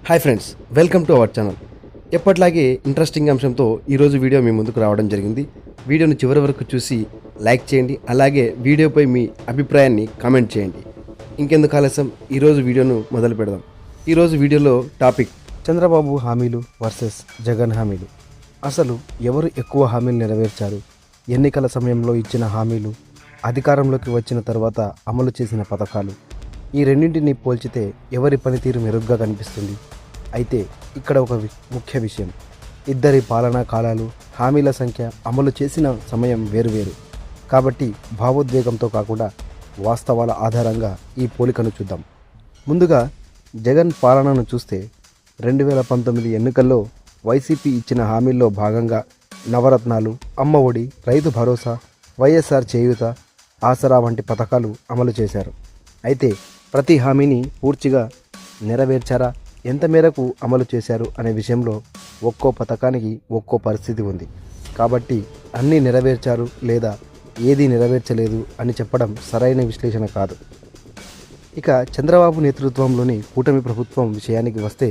Hi friends, welcome to our channel. ఎప్పట్లాగే interesting అంశంతో ఈరోజు వీడియో మీ ముందుకు రావడం జరిగింది. వీడియోను చివరి వరకు చూసి లైక్ చేయండి. అలాగే వీడియోపై మీ అభిప్రాయాన్ని కామెంట్ చేయండి. ఇంకెందుకు ఆలస్యం, ఈరోజు వీడియోను మొదలు పెడదాం. ఈరోజు వీడియోలో టాపిక్ చంద్రబాబు హామీలు వర్సెస్ జగన్ హామీలు. అసలు ఎవరు ఎక్కువ హామీలు నెరవేర్చారు? ఎన్నికల సమయంలో ఇచ్చిన హామీలు, అధికారంలోకి వచ్చిన తర్వాత అమలు చేసిన పథకాలు, ఈ రెండింటిని పోల్చితే ఎవరి పనితీరు మెరుగ్గా కనిపిస్తుంది? అయితే ఇక్కడ ఒక ముఖ్య విషయం, ఇద్దరి పాలనా కాలాలు, హామీల సంఖ్య, అమలు చేసిన సమయం వేరువేరు. కాబట్టి భావోద్వేగంతో కాకుండా వాస్తవాల ఆధారంగా ఈ పోలికను చూద్దాం. ముందుగా జగన్ పాలనను చూస్తే 2019 ఎన్నికల్లో వైసీపీ ఇచ్చిన హామీల్లో భాగంగా నవరత్నాలు, అమ్మ ఒడి, రైతు భరోసా, వైఎస్ఆర్ చేయూత, ఆసరా వంటి పథకాలు అమలు చేశారు. అయితే ప్రతి హామీని పూర్తిగా నెరవేర్చారా, ఎంత మేరకు అమలు చేశారు అనే విషయంలో ఒక్కో పథకానికి ఒక్కో పరిస్థితి ఉంది. కాబట్టి అన్నీ నెరవేర్చారు లేదా ఏది నెరవేర్చలేదు అని చెప్పడం సరైన విశ్లేషణ కాదు. ఇక చంద్రబాబు నేతృత్వంలోని కూటమి ప్రభుత్వం విషయానికి వస్తే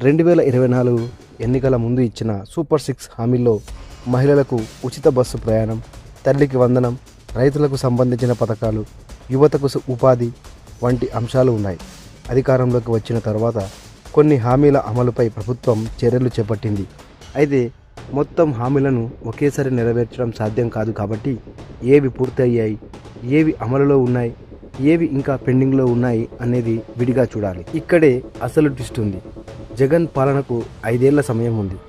2024 ఎన్నికల ముందు ఇచ్చిన సూపర్ 6 హామీల్లో మహిళలకు ఉచిత బస్సు ప్రయాణం, తల్లికి వందనం, రైతులకు సంబంధించిన పథకాలు, యువతకు ఉపాధి వంటి అంశాలు ఉన్నాయి. అధికారంలోకి వచ్చిన తర్వాత కొన్ని హామీల అమలుపై ప్రభుత్వం చర్యలు చేపట్టింది. అయితే మొత్తం హామీలను ఒకేసారి నెరవేర్చడం సాధ్యం కాదు. కాబట్టి ఏవి పూర్తి అయ్యాయి, ఏవి అమలులో ఉన్నాయి, ఏవి ఇంకా పెండింగ్లో ఉన్నాయి అనేది విడిగా చూడాలి. ఇక్కడే అసలు ట్విస్ట్ ఉంది. జగన్ పాలనకు 5 ఏళ్ల సమయం ఉంది.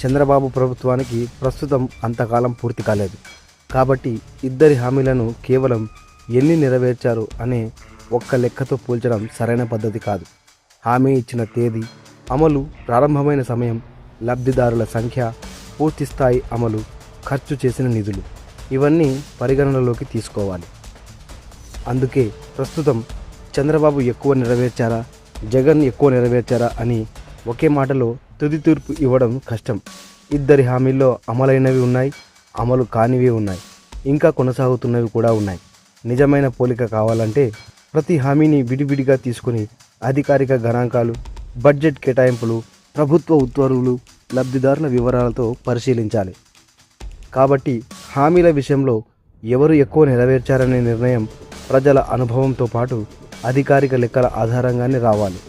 చంద్రబాబు ప్రభుత్వానికి ప్రస్తుతం అంతకాలం పూర్తి కాలేదు. కాబట్టి ఇద్దరి హామీలను కేవలం ఎన్ని నెరవేర్చారు అనే ఒక్క లెక్కతో పోల్చడం సరైన పద్ధతి కాదు. హామీ ఇచ్చిన తేదీ, అమలు ప్రారంభమైన సమయం, లబ్ధిదారుల సంఖ్య, పూర్తి స్థాయి అమలు, ఖర్చు చేసిన నిధులు, ఇవన్నీ పరిగణనలోకి తీసుకోవాలి. అందుకే ప్రస్తుతం చంద్రబాబు ఎక్కువ నెరవేర్చారా, జగన్ ఎక్కువ నెరవేర్చారా అని ఒకే మాటలో తుది తీర్పు ఇవ్వడం కష్టం. ఇద్దరి హామీల్లో అమలైనవి ఉన్నాయి, అమలు కానివి ఉన్నాయి, ఇంకా కొనసాగుతున్నవి కూడా ఉన్నాయి. నిజమైన పోలిక కావాలంటే ప్రతి హామీని విడివిడిగా తీసుకుని అధికారిక గణాంకాలు, బడ్జెట్ కేటాయింపులు, ప్రభుత్వ ఉత్తర్వులు, లబ్ధిదారుల వివరాలతో పరిశీలించాలి. కాబట్టి హామీల విషయంలో ఎవరు ఎక్కువ నెరవేర్చారనే నిర్ణయం ప్రజల అనుభవంతో పాటు అధికారిక లెక్కల ఆధారంగానే రావాలి.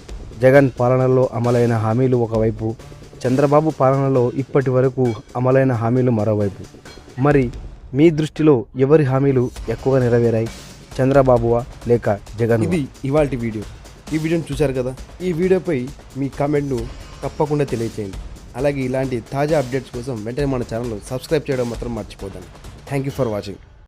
జగన్ పాలనలో అమలైన హామీలు ఒకవైపు, చంద్రబాబు పాలనలో ఇప్పటి వరకు అమలైన హామీలు మరోవైపు. మరి మీ దృష్టిలో ఎవరి హామీలు ఎక్కువగా నెరవేరాయి, చంద్రబాబువా లేక జగన్? ఇది ఇవాల్టి వీడియో. ఈ వీడియోని చూశారు కదా. ఈ వీడియోపై మీ కామెంట్ను తప్పకుండా తెలియచేయండి. అలాగే ఇలాంటి తాజా అప్డేట్స్ కోసం వెంటనే మన ఛానల్ సబ్స్క్రైబ్ చేయడం మాత్రం మర్చిపోదండి. Thank you for watching.